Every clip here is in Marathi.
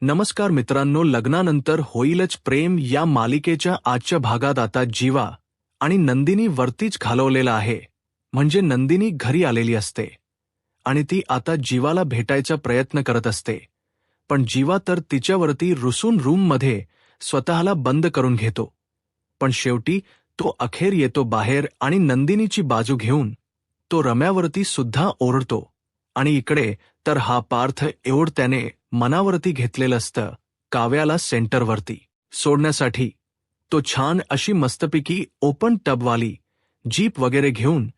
नमस्कार मित्रांनो, लग्नानंतर होईलच प्रेम या मालिकेच्या आजच्या भागात आता जीवा आणि नंदिनी वरतीच घालवलेला आहे. म्हणजे नंदिनी घरी आलेली असते आणि ती आता जीवाला भेटायचा प्रयत्न करत असते, पण जीवा तर तिच्यावरती रुसून रूममध्ये स्वतःला बंद करून घेतो. पण शेवटी तो अखेर येतो बाहेर आणि नंदिनीची बाजू घेऊन तो रम्यावरती सुद्धा ओरडतो. आणि इकडे तर हा पार्थ एवढं त्याने मनावरती घेतलेलं असतं काव्याला सेंटरवरती सोडण्यासाठी. तो छान अशी मस्तपैकी ओपन टबवाली जीप वगैरे घेऊन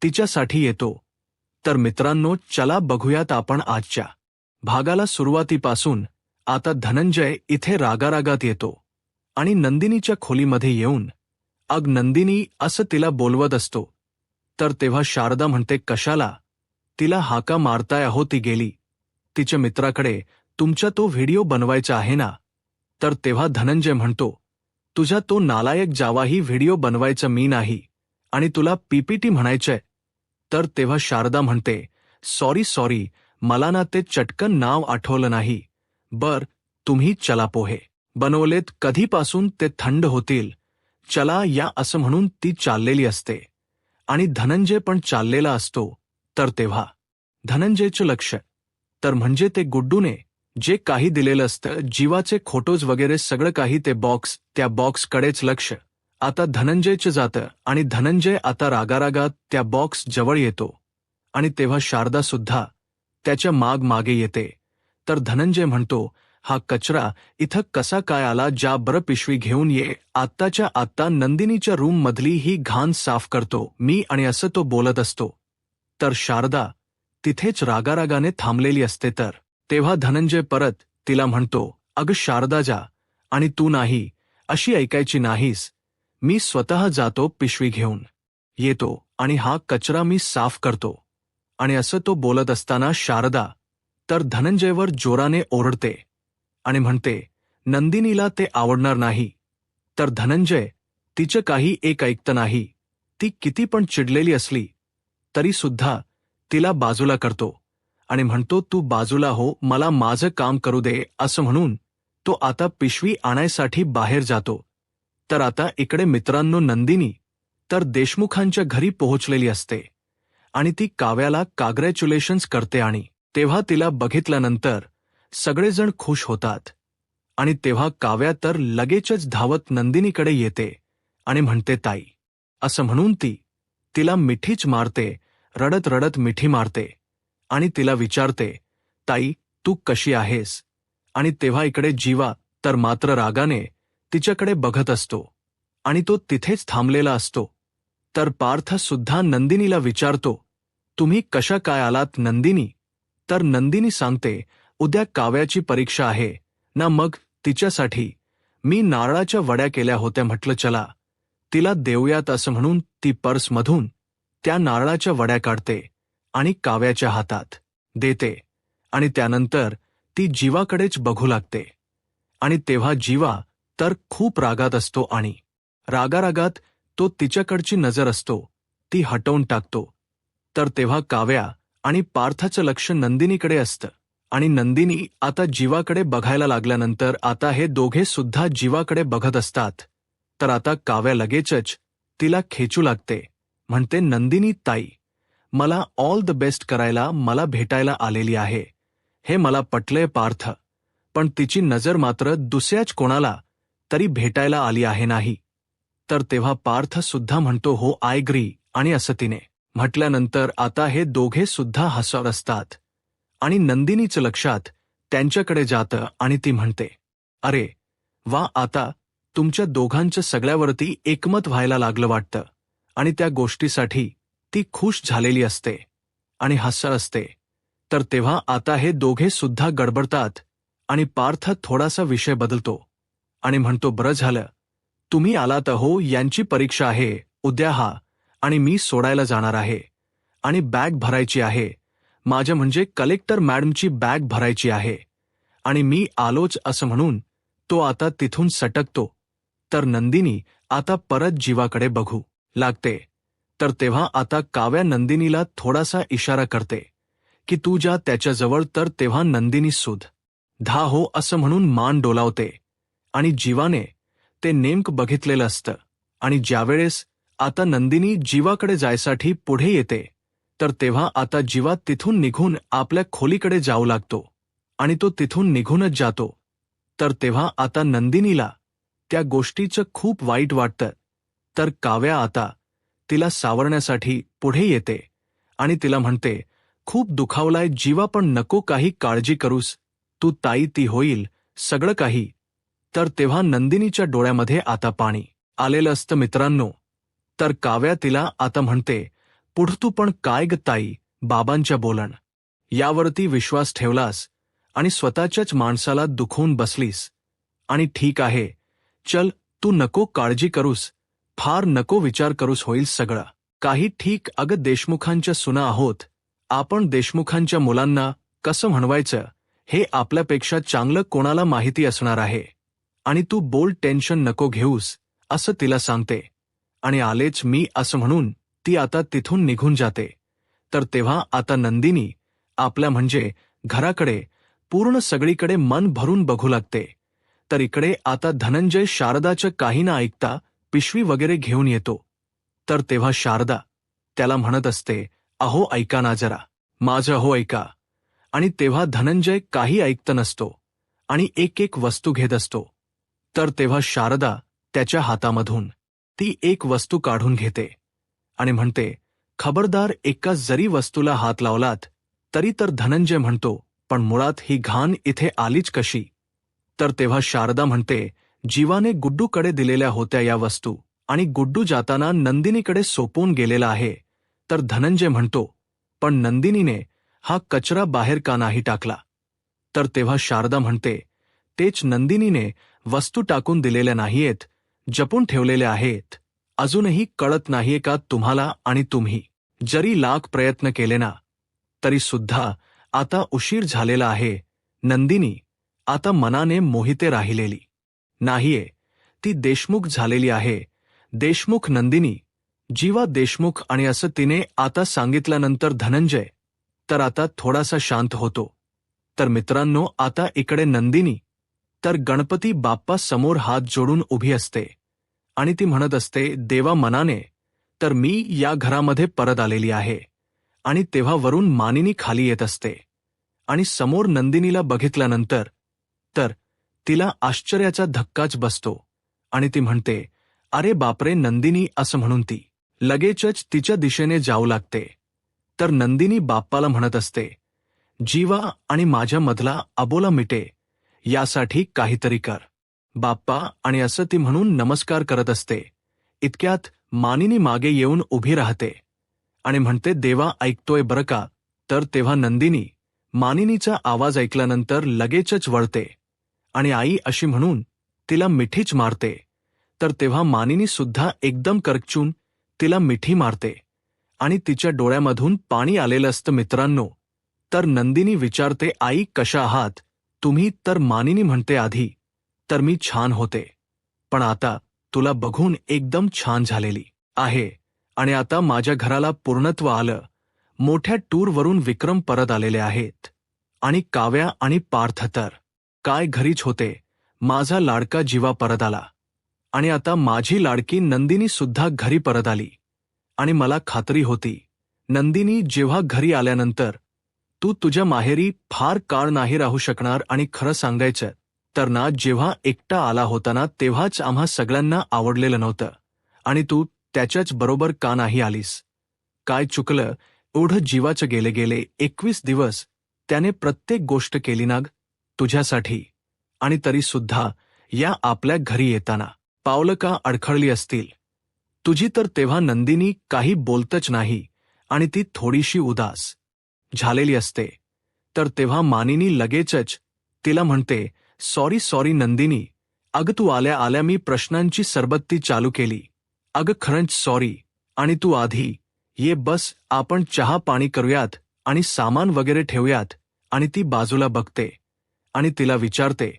तिच्यासाठी येतो. तर मित्रांनो, चला बघूयात आपण आजच्या भागाला सुरुवातीपासून. आता धनंजय इथे रागारागात येतो आणि नंदिनीच्या खोलीमध्ये येऊन अग नंदिनी असं तिला बोलवत असतो. तर तेव्हा शारदा म्हणते, कशाला तिला हाका मारताय आहो, ती गेली तिच्या मित्राकडे, तुमचा तो व्हिडिओ बनवायचा आहे ना. तर तेव्हा धनंजय म्हणतो, तुझा तो नालायक जावाही व्हिडिओ बनवायचा मी नाही आणि तुला पीपीटी म्हणायचंय. तर तेव्हा शारदा म्हणते, सॉरी मला ना ते चटकन नाव आठवलं नाही. बर, तुम्ही चला पोहे बनवलेत, कधीपासून ते थंड होतील, चला या असं म्हणून ती चाललेली असते आणि धनंजय पण चाललेला असतो. तर तेव्हा धनंजयचं लक्ष तर म्हणजे ते गुड्डूने जे काही दिलेलं असतं, जीवाचे फोटोज वगैरे सगळं काही, ते बॉक्स, त्या बॉक्सकडेच लक्ष आता धनंजयचं जातं आणि धनंजय आता रागारागात त्या बॉक्स जवळ येतो आणि तेव्हा शारदा सुद्धा त्याच्या मागे येते. तर धनंजय म्हणतो, हा कचरा इथं कसा काय आला, जा बरं पिशवी घेऊन ये, आत्ताच्या आत्ता नंदिनीच्या रूम मधली ही घाण साफ करतो मी, आणि असं तो बोलत असतो. तर शारदा तिथेच रागारागाने थांबलेली असते. तर तेव्हा धनंजय परत तिला म्हणतो, अगं शारदा, जा, आणि तू नाही अशी ऐकायची नाहीस, मी स्वतः जातो, पिशवी घेऊन येतो आणि हा कचरा मी साफ करतो. आणि असं तो बोलत असताना शारदा तर धनंजयवर जोराने ओरडते आणि म्हणते, नंदिनीला ते आवडणार नाही. तर धनंजय तिचं काही एक ऐकतं नाही. ती किती पण चिडलेली असली तरी सुद्धा तिला बाजूला करतो आणि म्हणतो, तू बाजूला हो, मला माझं काम करू दे, असं म्हणून तो आता पिशवी आणायसाठी बाहेर जातो. तर आता इकडे मित्रांनो, नंदिनी तर देशमुखांच्या घरी पोहोचलेली असते आणि ती काव्याला काँग्रॅच्युलेशन्स करते आणि तेव्हा तिला बघितल्यानंतर सगळेजण खुश होतात. आणि तेव्हा काव्या तर लगेचच धावत नंदिनीकडे येते आणि म्हणते, ताई, असं म्हणून ती तिला मिठीच मारते, रडत रडत मिठी मारते आणि तिला विचारते, ताई, तू कशी आहेस. आणि तेव्हा इकडे जीवा तर मात्र रागाने तिच्याकडे बघत असतो आणि तो तिथेच थांबलेला असतो. तर पार्थ सुद्धा नंदिनीला विचारतो, तुम्ही कशा काय आलात नंदिनी. तर नंदिनी सांगते, उद्या काव्याची परीक्षा आहे ना, मग तिच्यासाठी मी नारळाच्या वड्या केल्या होत्या, म्हटलं चला तिला देऊयात, असं म्हणून ती पर्समधून त्या नारळाच्या वड्या काढते आणि काव्याच्या हातात देते आणि त्यानंतर ती जीवाकडेच बघू लागते. आणि तेव्हा जीवा तर खूप रागात असतो आणि रागारागात तो तिच्याकडची नजर असतो ती हटवून टाकतो. तर तेव्हा काव्या आणि पार्थचं लक्ष नंदिनीकडे असतं आणि नंदिनी आता जीवाकडे बघायला लागल्यानंतर आता हे दोघे सुद्धा जीवाकडे बघत असतात. तर आता काव्या लगेचच तिला खेचू लागते, म्हणते, नंदिनी ताई, मला ऑल द बेस्ट करायला मला भेटायला आलेली आहे, हे मला पटलंय पार्थ, पण तिची नजर मात्र दुसऱ्याच कोणाला तरी भेटायला आली आहे नाही. तर तेव्हा पार्थ सुद्धा म्हणतो, हो आय ग्री, आणि असं तिने म्हटल्यानंतर आता हे दोघे सुद्धा हसत असतात आणि नंदिनीचं लक्षात त्यांच्याकडे जातं आणि ती म्हणते, अरे वा, आता तुमच्या दोघांचं सगळ्यावरती एकमत व्हायला लागलं वाटतं. आणि त्या गोष्टीसाठी ती खुश झालेली असते आणि हसत असते. तर तेव्हा आता हे दोघे सुद्धा गडबडतात आणि पार्थ थोडासा विषय बदलतो आणि म्हणतो, बरं झालं तुम्ही आलात हो, यांची परीक्षा आहे उद्या, हा, आणि मी सोडायला जाणार आहे आणि बॅग भरायची आहे, माझ्या म्हणजे कलेक्टर मॅडमची बॅग भरायची आहे आणि मी आलोच, असं म्हणून तो आता तिथून सटकतो. तर नंदिनी आता परत जीवाकडे बघू लागते. तर तेव्हा आता काव्या नंदिनीला थोडासा इशारा करते की तू जा त्याच्याजवळ. तर तेव्हा नंदिनी सुद्धा धा हो असं म्हणून मान डोलावते आणि जीवाने ते नेमकं बघितलेलं असतं. आणि ज्यावेळेस आता नंदिनी जीवाकडे जायसाठी पुढे येते तर तेव्हा आता जीवा तिथून निघून आपल्या खोलीकडे जाऊ लागतो आणि तो तिथून निघूनच जातो. तर तेव्हा आता नंदिनीला त्या गोष्टीचं खूप वाईट वाटतं. तर काव्या आता तिला सावरण्यासाठी पुढे येते आणि तिला म्हणते, खूप दुखावलाय जीवा, पण नको काही काळजी करूस, तू ताई ती होईल सगळं काही. तर तेव्हा नंदिनीच्या डोळ्यामध्ये आता पाणी आलेलं असतं मित्रांनो. तर काव्या तिला आता म्हणते, पुढं तू पण काय ग ताई, बाबांच्या बोलण यावरती विश्वास ठेवलास आणि स्वतःच्याच माणसाला दुखवून बसलीस. आणि ठीक आहे, चल तू नको काळजी करूस, फार नको विचार करूस, होईल सगळं काही ठीक. अगं देशमुखांच्या सुना आहोत आपण, देशमुखांच्या मुलांना कसं म्हणवायचं हे आपल्यापेक्षा चांगलं कोणाला माहिती असणार आहे. आणि तू बोल, टेन्शन नको घेऊस असं तिला सांगते. आणि आलेच मी असं म्हणून ती आता तिथून निघून जाते. तर तेव्हा आता नंदिनी आपल्या म्हणजे घराकडे पूर्ण सगळीकडे मन भरून बघू लागते. तर इकडे आता धनंजय शारदाचं काही न ऐकता पिशवी वगैरे घेऊन येतो. तर तेव्हा शारदा त्याला म्हणत असते, अहो ऐका ना जरा, माझं हो ऐका. आणि तेव्हा धनंजय काही ऐकत नसतो आणि एक एक वस्तू घेत असतो. तर तेव्हा शारदा त्याच्या हातामधून ती एक वस्तू काढून घेते आणि म्हणते, खबरदार एका जरी वस्तूला हात लावलात तरी. तर धनंजय म्हणतो, पण मुळात ही घाण इथे आलीच कशी. तर तेव्हा शारदा म्हणते, जीवाने गुड्डूकडे दिलेल्या होत्या या वस्तू आणि गुड्डू जाताना नंदिनीकडे सोपवून गेलेला आहे. तर धनंजय म्हणतो, पण नंदिनीने हा कचरा बाहेर का नाही टाकला. तर तेव्हा शारदा म्हणते, तेच नंदिनीने वस्तू टाकून दिलेल्या नाहीयेत, जपून ठेवलेल्या आहेत. अजूनही कळत नाहीये का तुम्हाला. आणि तुम्ही जरी लाख प्रयत्न केले ना तरी सुद्धा आता उशीर झालेला आहे. नंदिनी आता मनाने मोहिते राहिलेली नाहीये, ती देशमुख झालेली आहे. देशमुख नंदिनी, जीवा देशमुख. आणि असं तिने आता सांगितल्यानंतर धनंजय तर आता थोडासा शांत होतो. तर मित्रांनो आता इकडे नंदिनी तर गणपती बाप्पा समोर हात जोडून उभी असते आणि ती म्हणत असते, देवा मनाने तर मी या घरामध्ये परत आलेली आहे. आणि तेव्हा वरून मानिनी खाली येत असते आणि समोर नंदिनीला बघितल्यानंतर तर तिला आश्चर्याचा धक्काच बसतो आणि ती म्हणते, अरे बापरे नंदिनी, असं म्हणून ती लगेचच तिच्या दिशेने जाऊ लागते. तर नंदिनी बाप्पाला म्हणत असते, जीवा आणि माझ्यामधला अबोला मिटे यासाठी काहीतरी कर बाप्पा. आणि असं ती म्हणून नमस्कार करत असते. इतक्यात मानिनी मागे येऊन उभी राहते आणि म्हणते, देवा ऐकतोय बरं का. तर तेव्हा नंदिनी मानिनीचा आवाज ऐकल्यानंतर लगेचच वळते आणि आई अशी म्हणून तिला मिठीच मारते. तर तेव्हा मानिनी सुद्धा एकदम करकचून तिला मिठी मारते आणि तिच्या डोळ्यामधून पाणी आलेलं असतं मित्रांनो. तर नंदिनी विचारते, आई कशा आहात तुम्ही. तर मानिनी म्हणते, आधी तर मी छान होते, पण आता तुला बघून एकदम छान झालेली आहे. आणि आता माझ्या घराला पूर्णत्व आलं. मोठ्या टूरवरून विक्रम परत आलेले आहेत आणि काव्या आणि पार्थ तर काय घरीच होते. माझा लाडका जीवा परत आला आणि आता माझी लाडकी नंदिनी सुद्धा घरी परत आली. आणि मला खात्री होती नंदिनी, जेव्हा घरी आल्यानंतर तू तुझ्या माहेरी फार काळ नाही राहू शकणार. आणि खरं सांगायचं तर ना, जेव्हा एकटा आला होता ना तेव्हाच आम्हा सगळ्यांना आवडलेलं नव्हतं आणि तू त्याच्याच बरोबर का नाही आलीस. काय चुकलं. एवढं जीवाचं गेले गेले 21 दिवस त्याने प्रत्येक गोष्ट केली नाग तुझ्यासाठी. आणि तरी सुद्धा या आपल्या घरी येताना पावलं का अडखळली असतील तुझी. तर तेव्हा नंदिनी काही बोलतच नाही आणि ती थोडीशी उदास झालेली असते. तर तेव्हा मानिनी लगेचच तिला म्हणते, सॉरी सॉरी नंदिनी, अगं तू आल्या आल्या मी प्रश्नांची सरबत्ती चालू केली. अगं खरंच सॉरी. आणि तू आधी ये बस, आपण चहा पाणी करूयात आणि सामान वगैरे ठेवूयात. आणि ती बाजूला बघते आणि तिला विचारते,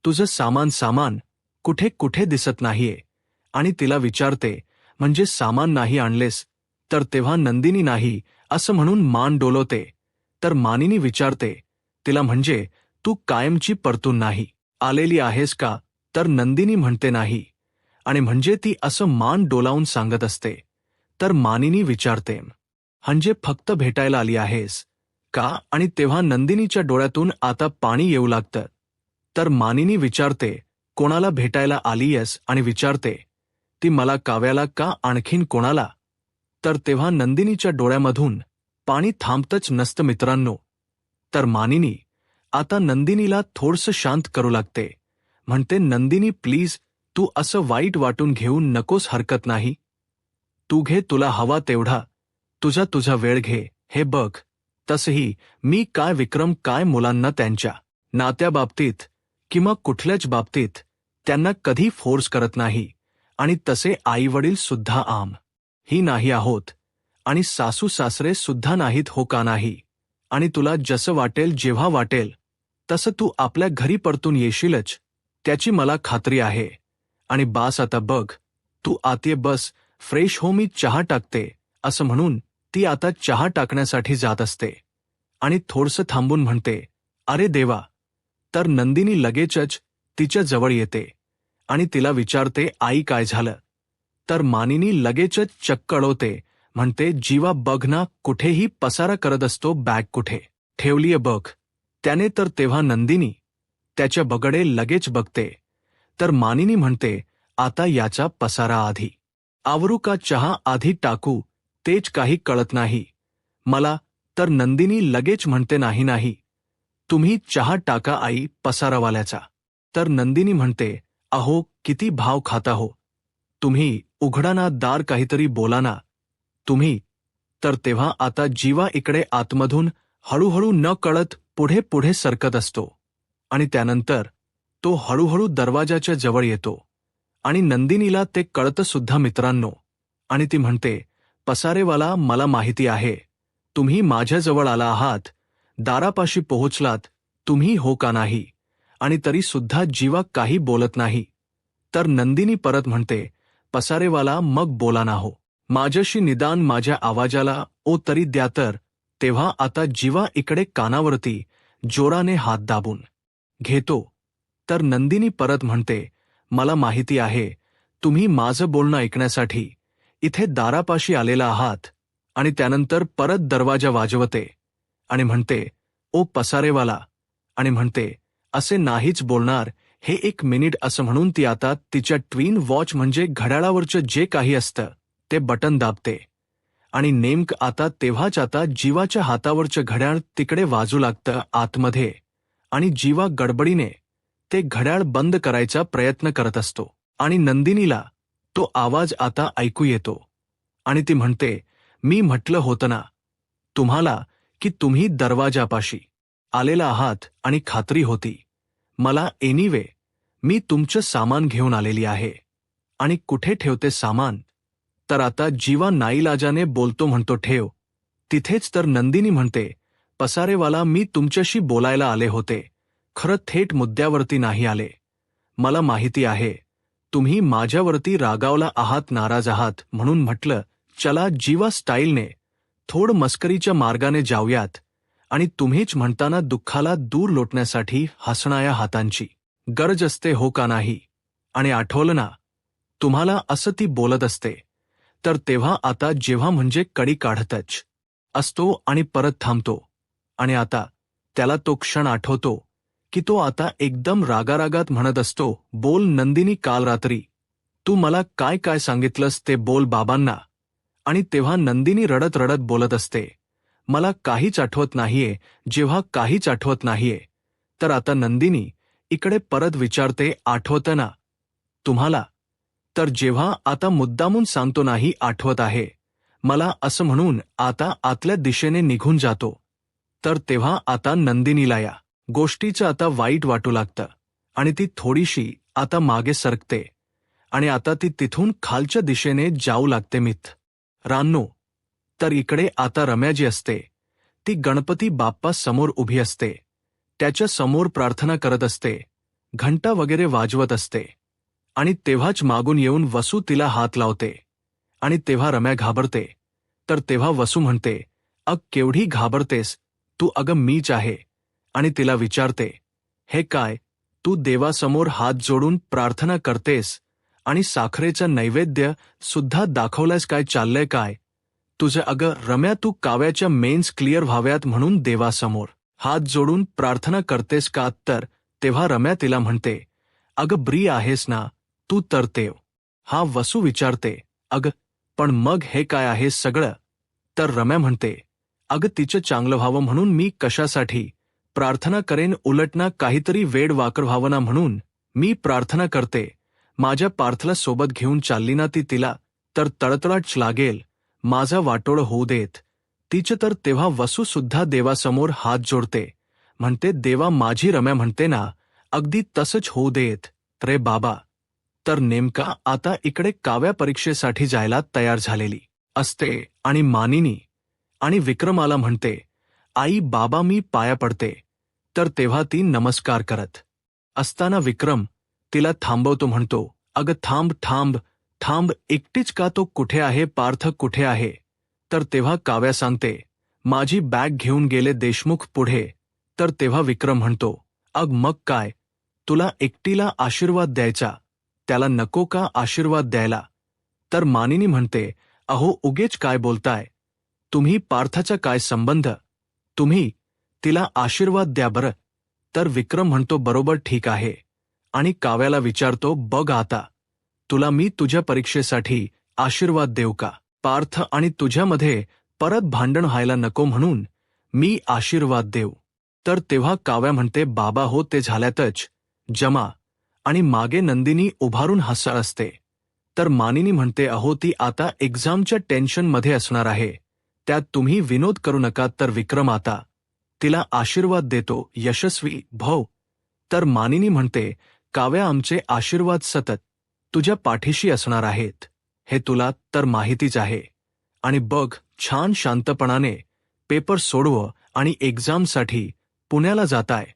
तुझं सामान कुठे कुठे दिसत नाहीये. आणि तिला विचारते, म्हणजे सामान नाही आणलेस. तर तेव्हा नंदिनी नाही असं म्हणून मान डोलवते. तर मानिनी विचारते तिला, म्हणजे तू कायमची परतून नाही आलेली आहेस का? तर नंदिनी म्हणते नाही. आणि म्हणजे ती असं मान डोलावून सांगत असते. तर मानिनी विचारते, म्हणजे फक्त भेटायला आली आहेस का? आणि तेव्हा नंदिनीच्या डोळ्यातून आता पाणी येऊ लागतं. तर मानिनी विचारते, कोणाला भेटायला आलीयस? आणि विचारते, ती मला काव्याला का आणखीन कोणाला? तर तेव्हा नंदिनीच्या डोळ्यामधून पाणी थांबतच नसतं मित्रांनो. तर मानिनी आता नंदिनीला थोडंसं शांत करू लागते. म्हणते, नंदिनी प्लीज, तू असं वाईट वाटून घेऊ नकोस, हरकत नाही. तू घे तुला हवा तेवढा, तुझा वेळ घे. हे बघ, तसही मी काय विक्रम काय मुलांना त्यांच्या नात्याबाबतीत किंवा कुठल्याच बाबतीत त्यांना कधी फोर्स करत नाही. आणि तसे आईवडील सुद्धा ही नाही आहोत. आणि सासू सासरे सुद्धा नाहीत, हो का नाही? आणि तुला जसं वाटेल जेव्हा वाटेल तसं तू आपल्या घरी परतून येशीलच, त्याची मला खात्री आहे. आणि बास आता बघ, तू आत ये, बस, फ्रेश हो, मी चहा टाकते. असं म्हणून ती आता चहा टाकण्यासाठी जात असते. आणि थोडंसं थांबून म्हणते, अरे देवा. तर नंदिनी लगेचच तिच्या जवळ येते आणि तिला विचारते, आई काय झालं? तर मानिनी लगेचच चक्क अडवते. म्हणते, जीवा बघ ना, कुठेही पसारा करत असतो, बॅग कुठे ठेवलीये बघ. त्याने तर तेव्हा नंदिनी त्याच्या बगडे लगेच बघते. तर मानिनी म्हणते, आता याचा पसारा आधी आवरू का चहा आधी टाकू, तेच काही कळत नाही मला. तर नंदिनी लगेच म्हणते, नाही नाही, तुम्ही चहा टाका आई, पसारावाल्याचा. तर नंदिनी म्हणते, अहो किती भाव खाता हो तुम्ही, उघडा ना दार, काहीतरी बोला ना तुम्ही. तर तेव्हा आता जीवा इकडे आतमधून हळूहळू न कळत पुढे पुढे सरकत असतो. आणि त्यानंतर तो हळूहळू दरवाजाच्या जवळ येतो. आणि नंदिनीला ते कळतं सुद्धा मित्रांनो. आणि ती म्हणते, पसारेवाला, मला माहिती आहे तुम्ही माझ्याजवळ आला आहात, दारापाशी पोहोचलात तुम्ही, हो का नाही? आणि तरी सुद्धा जीवा काही बोलत नाही. तर नंदिनी परत म्हणते, पसारेवाला, मग बोला ना हो, माझ्याशी निदान माझ्या आवाजाला ओ तरी द्या तर. तेव्हा आता जीवा इकडे कानावरती जोराने हात दाबून घेतो. तर नंदिनी परत म्हणते, मला माहिती आहे तुम्ही माझं बोलणं ऐकण्यासाठी इथे दारापाशी आलेला आहात. आणि त्यानंतर परत दरवाजा वाजवते आणि म्हणते, ओ पसारेवाला. आणि म्हणते, असे नाहीच बोलणार, हे 1 मिनिट. असं म्हणून ती आता तिच्या ट्विन वॉच म्हणजे घड्याळावरचं जे काही असतं ते बटन दाबते. आणि नेमकं आता तेव्हाच आता जीवाच्या हातावरचं घड्याळ तिकडे वाजू लागतं आतमध्ये. आणि जीवा गडबडीने ते घड्याळ बंद करायचा प्रयत्न करत असतो. आणि नंदिनीला तो आवाज आता ऐकू येतो. आणि ती म्हणते, मी म्हटलं होतं ना तुम्हाला की तुम्ही दरवाजापाशी आलेला आहात, आणि खात्री होती मला. एनिवे, मी तुमचं सामान घेऊन आलेली आहे. आणि कुठे ठेवते सामान? तर आता जीवा नाईलाजाने बोलतो, म्हणतो, ठेव तिथेच. तर नंदिनी म्हणते, पसारेवाला, मी तुमच्याशी बोलायला आले होते, खरं थेट मुद्द्यावरती नाही आले. मला माहिती आहे तुम्ही माझ्यावरती रागावला आहात, नाराज आहात, म्हणून म्हटलं चला जीवा स्टाईलने थोड मस्करीच्या मार्गाने जाऊयात. आणि तुम्हीच म्हणताना दुःखाला दूर लोटण्यासाठी हसणाऱ्या हातांची गरज असते, हो का नाही? आणि आठवलं ना तुम्हाला, असं ती बोलत असते. तर तेव्हा आता जेव्हा म्हणजे कडी काढतच असतो आणि परत थांबतो. आणि आता त्याला तो क्षण आठवतो की तो आता एकदम रागारागात म्हणत असतो, बोल नंदिनी, काल रात्री तू मला काय काय सांगितलंस ते बोल बाबांना. आणि तेव्हा नंदिनी रडत रडत बोलत असते, मला काहीच आठवत नाहीये, जेव्हा काहीच आठवत नाहीये. तर आता नंदिनी इकडे परत विचारते, आठवतं ना तुम्हाला? तर जेव्हा आता मुद्दामून सांगतो नाही आठवत आहे मला, असं म्हणून आता आतल्या दिशेने निघून जातो. तर तेव्हा आता नंदिनीला या गोष्टीचं आता वाईट वाटू लागतं. आणि ती थोडीशी आता मागे सरकते. आणि आता ती तिथून खालच्या दिशेने जाऊ लागते रान्नो. तर इकडे आता रम्या जी असते ती गणपती बाप्पा समोर उभी असते. त्याच्या समोर प्रार्थना करत असते, घंटा वगैरे वाजवत असते. आणि तेव्हाच मागून येऊन वसू तिला हात लावते. आणि तेव्हा रम्या घाबरते. तर तेव्हा वसू म्हणते, अग केवढी घाबरतेस तू? अगं मीच आहे. आणि तिला विचारते, हे काय, तू देवासमोर हात जोडून प्रार्थना करतेस आणि साखरेचं नैवेद्य सुद्धा दाखवल्यास काय चाललंय काय तुझं? अगं रम्या, तू काव्याच्या मेन्स क्लिअर व्हाव्यात म्हणून देवासमोर हात जोडून प्रार्थना करतेस का? तर तेव्हा रम्या तिला म्हणते, अगं ब्री आहेस ना तू तर तेव. हा वसू विचारते, अगं पण मग हे काय आहे सगळं? तर रम्या म्हणते, अगं तिचं चांगलं व्हावं म्हणून मी कशासाठी प्रार्थना करेन, उलट ना काहीतरी वेड वाकड व्हावं ना म्हणून मी प्रार्थना करते. माझ्या पार्थला सोबत घेऊन चालली ना ती, तिला तर तळतळाट लागेल, माझा वाटोळं होऊ देत तिचं तर. तेव्हा वसू सुद्धा देवासमोर हात जोडते, म्हणते, देवा माझी रम्या म्हणते ना अगदी तसंच होऊ देत रे बाबा. तर नेमका आता इकडे काव्या परीक्षेसाठी जायला तयार झालेली असते आणि मानिनी आणि विक्रमाला म्हणते, आई बाबा मी पाया पडते. तर तेव्हा ती नमस्कार करत असताना विक्रम तिला थांबवतो, म्हणतो, अगं थांब थांब थांब, एकटीच का? तो कुठे आहे? पार्थ कुठे आहे? तर तेव्हा काव्या सांगते, माझी बॅग घेऊन गेले देशमुख पुढे. तर तेव्हा विक्रम म्हणतो, अग मग काय, तुला एकटीला आशीर्वाद द्यायचा, त्याला नको का आशीर्वाद द्यायला? तर मानिनी म्हणते, अहो उगेच काय बोलताय तुम्ही, पार्थाचा काय संबंध, तुम्ही तिला आशीर्वाद द्या बरं. तर विक्रम म्हणतो, बरोबर ठीक आहे, आणि काव्याला विचारतो, बघ आता तुला मी तुझ्या परीक्षेसाठी आशीर्वाद देऊ का? पार्थ आणि तुझ्यामध्ये परत भांडण व्हायला नको म्हणून मी आशीर्वाद देऊ. तर तेव्हा काव्या म्हणते, बाबा हो ते झाल्यातच जमा. आणि मागे नंदिनी उभारून हसत असते. तर मानिनी म्हणते, अहो ती आता एक्झामच्या टेन्शनमध्ये असणार आहे, त्यात तुम्ही विनोद करू नका. तर विक्रम आता तिला आशीर्वाद देतो, यशस्वी भव. तर मानिनी म्हणते, काव्या आमचे आशीर्वाद सतत तुझ्या पाठीशी असणार आहेत, हे तुला तर माहितीच आहे. आणि बघ छान शांतपणाने पेपर सोडव आणि एक्झामसाठी पुण्याला जाताय,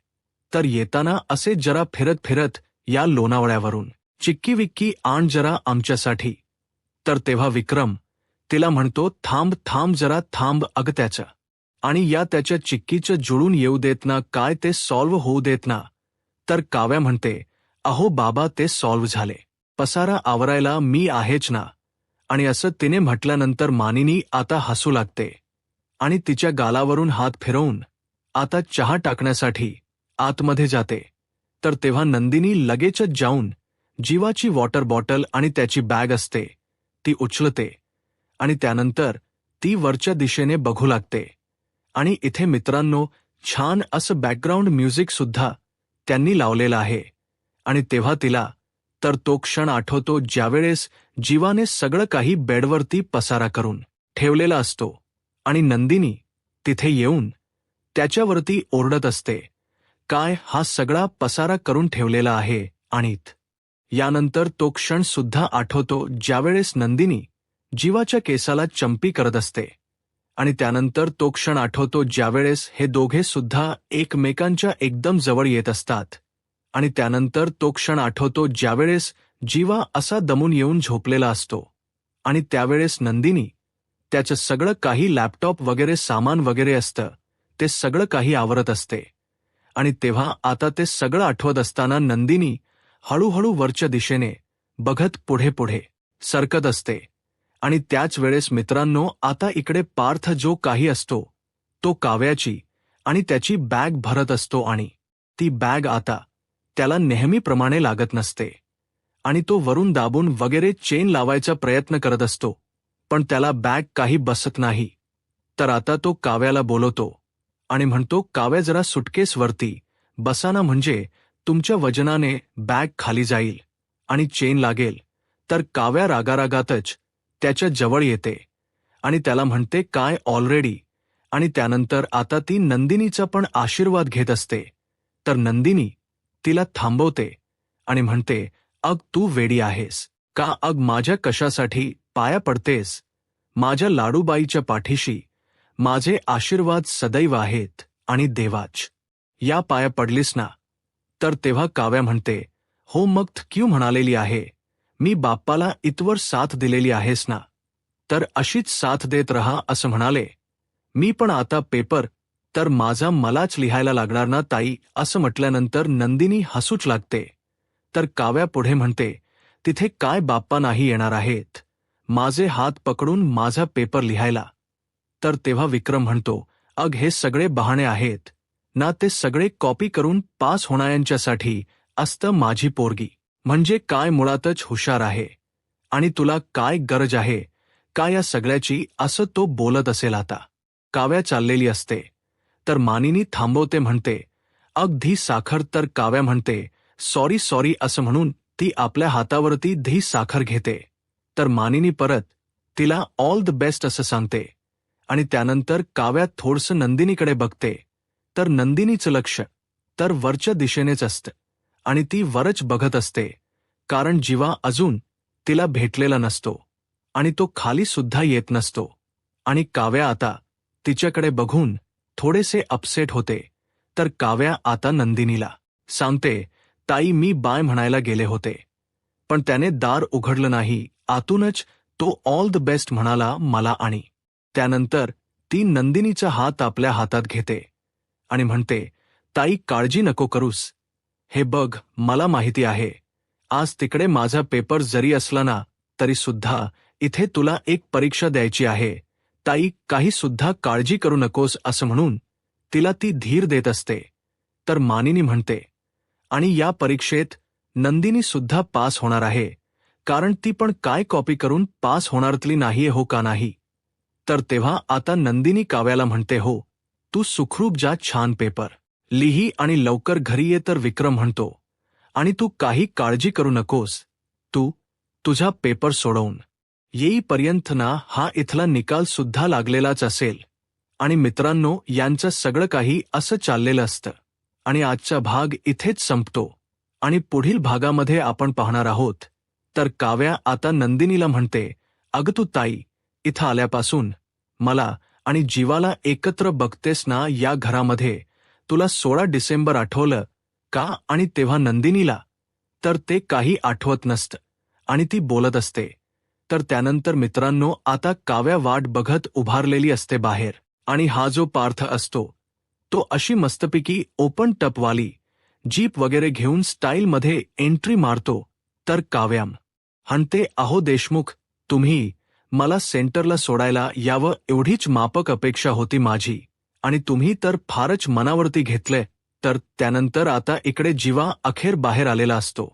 तर येताना असे जरा फिरत फिरत या लोणावळ्यावरून चिक्की विक्की आण जरा आमच्यासाठी. तर तेव्हा विक्रम तिला म्हणतो, थांब थांब जरा थांब, अग त्याचं आणि या त्याच्या चिक्कीचं जुळून येऊ देत ना, काय ते सॉल्व्ह होऊ देत ना. तर काव्या म्हणते, अहो बाबा ते सॉल्व्ह झाले, पसारा आवरायला मी आहेच ना. आणि असं तिने म्हटल्यानंतर मानिनी आता हसू लागते आणि तिच्या गालावरून हात फिरवून आता चहा टाकण्यासाठी आतमध्ये जाते. तर तेव्हा नंदिनी लगेचच जाऊन जीवाची वॉटर बॉटल आणि त्याची बॅग असते ती उचलते आणि त्यानंतर ती वरच्या दिशेने बघू लागते. आणि इथे मित्रांनो छान असं बॅकग्राऊंड म्युझिक सुद्धा त्यांनी लावलेलं आहे. आणि तेव्हा तिला तर तो क्षण आठवतो ज्यावेळेस जीवाने सगळं काही बेडवरती पसारा करून ठेवलेला असतो आणि नंदिनी तिथे येऊन त्याच्यावरती ओरडत असते, काय हा सगळा पसारा करून ठेवलेला आहे. आणि यानंतर तो क्षण सुद्धा आठवतो ज्यावेळेस नंदिनी जीवाच्या केसाला चंपी करत असते. आणि त्यानंतर तो क्षण आठवतो ज्यावेळेस हे दोघे सुद्धा एकमेकांच्या एकदम जवळ येत असतात. आणि त्यानंतर तो क्षण आठवतो ज्यावेळेस जीवा असा दमून येऊन झोपलेला असतो आणि त्यावेळेस नंदिनी त्याचं सगळं काही लॅपटॉप वगैरे सामान वगैरे असतं ते सगळं काही आवरत असते. आणि तेव्हा आता ते सगळं आठवत असताना नंदिनी हळूहळू वरच्या दिशेने बघत पुढे पुढे सरकत असते. आणि त्याच वेळेस मित्रांनो आता इकडे पार्थ जो काही असतो तो काव्याची आणि त्याची बॅग भरत असतो आणि ती बॅग आता त्याला नेहमीप्रमाणे लागत नसते आणि तो वरून दाबून वगैरे चेन लावायचा प्रयत्न करत असतो, पण त्याला बॅग काही बसत नाही. तर आता तो काव्याला बोलवतो आणि म्हणतो, काव्या जरा सुटकेसवरती बसाना, म्हणजे तुमच्या वजनाने बॅग खाली जाईल आणि चेन लागेल. तर काव्या रागारागातच त्याच्या जवळ येते आणि त्याला म्हणते, काय ऑलरेडी. आणि त्यानंतर आता ती नंदिनीचा पण आशीर्वाद घेत असते. तर नंदिनी तिला थांबवते आणि म्हणते, अग तू वेडी आहेस का? अग माझ्या कशासाठी पाया पडतेस? माझ्या लाडूबाईच्या पाठीशी माझे आशीर्वाद सदैव आहेत आणि देवाच या पाया पडलीस ना. तर तेव्हा काव्या म्हणते, हो मग क्यू म्हणालेली आहे, मी बाप्पाला इतवर साथ दिलेली आहेस ना, तर अशीच साथ देत रहा असं म्हणाले. मी पण आता पेपर तर माझा मलाच लिहायला लागणार ना ताई, असं म्हटल्यानंतर नंदिनी हसूच लागते. तर काव्या पुढे म्हणते, तिथे काय बाप्पा नाही येणार आहेत माझे हात पकडून माझा पेपर लिहायला. तर तेव्हा विक्रम म्हणतो, अग हे सगळे बहाणे आहेत ना, ते सगळे कॉपी करून पास होणाऱ्यांच्यासाठी असतं माझी पोरगी. म्हणजे काय मुळातच हुशार आहे. आणि तुला काय गरज आहे का या सगळ्याची, असं तो बोलत असेल आता. काव्या चाललेली असते. तर मानिनी थांबवते, म्हणते, अगदी साखर. तर काव्या म्हणते, सॉरी सॉरी असं म्हणून ती आपल्या हातावरती धी साखर घेते. तर मानिनी परत तिला ऑल द बेस्ट असं सांगते. आणि त्यानंतर काव्या थोडसं नंदिनीकडे बघते. तर नंदिनीचं लक्ष तर वरच्या दिशेनेच असतं. आणि ती वरच बघत असते, कारण जीवा अजून तिला भेटलेला नसतो. आणि तो खाली सुद्धा येत नसतो. आणि काव्या आता तिच्याकडे बघून थोडेसे अपसेट होते. तर काव्या आता नंदिनीला सांगते, ताई मी बाय म्हणायला गेले होते, पण त्याने दार उघडलं नाही. आतूनच तो ऑल द बेस्ट म्हणाला मला. आणि त्यानंतर ती नंदिनीचा हात आपल्या हातात घेते आणि म्हणते, ताई काळजी नको करूस. हे बघ, मला माहिती आहे आज तिकडे माझा पेपर जरी असला ना, तरी सुद्धा इथे तुला एक परीक्षा द्यायची आहे. ताई काही सुद्धा काळजी करू नकोस असं म्हणून तिला ती धीर देत असते. तर मानिनी म्हणते, आणि या परीक्षेत नंदिनी सुद्धा पास होणार आहे, कारण ती पण काय कॉपी करून पास होणारतली नाहीये हो का नाही. तर तेव्हा आता नंदिनी काव्याला म्हणते, हो तू सुखरूप जा, छान पेपर लिही आणि लवकर घरी ये. तर विक्रम म्हणतो, आणि तू काही काळजी करू नकोस, तू तुझा पेपर सोडवून येईपर्यंत ना हा इथला निकाल सुद्धा लागलेलाच असेल. आणि मित्रांनो, यांचं सगळं काही असं चाललेलं असतं. आणि आजचा भाग इथेच संपतो. आणि पुढील भागामध्ये आपण पाहणार आहोत. तर काव्या आता नंदिनीला म्हणते, अगं तू ताई इथं आल्यापासून मला आणि जीवाला एकत्र बघतेस ना या घरामध्ये, तुला 16 डिसेंबर आठवलं का. आणि तेव्हा नंदिनीला तर ते काही आठवत नसतं आणि ती बोलत असते. तर त्यानंतर मित्रांनो, आता काव्या वाट बघत उभारलेली असते बाहेर. आणि हा जो पार्थ असतो तो अशी मस्तपैकी ओपन टपवाली जीप वगैरे घेऊन स्टाईलमध्ये एंट्री मारतो. तर काव्याम म्हणते, अहो देशमुख, तुम्ही मला सेंटरला सोडायला यावं एवढीच मापक अपेक्षा होती माझी, आणि तुम्ही तर फारच मनावरती घेतले. तर त्यानंतर आता इकडे जीवा अखेर बाहेर आलेला असतो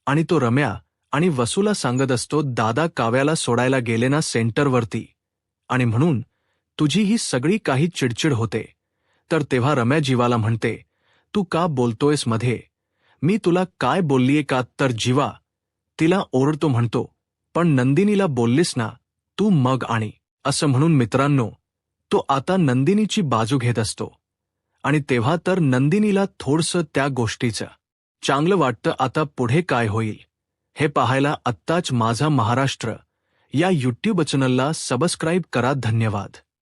आणि तो रम्या आणि वसूला सांगत असतो, दादा काव्याला सोडायला गेले ना सेंटरवरती, आणि म्हणून तुझी ही सगळी काही चिडचिड होते. तर तेव्हा रम्या जीवाला म्हणते, तू का बोलतोयस मध्ये, मी तुला काय बोललीये का. तर जीवा तिला ओरडतो, म्हणतो, पण नंदिनीला बोललीस ना तू मग. आणि असं म्हणून मित्रांनो, तो आता नंदिनीची बाजू घेत असतो. आणि तेव्हा तर नंदिनीला थोडसं त्या गोष्टीचं चांगलं वाटतं. आता पुढे काय होईल हे पाहायला आत्ताच माझा महाराष्ट्र या यूट्यूब चॅनलला सबस्क्राईब करा. धन्यवाद.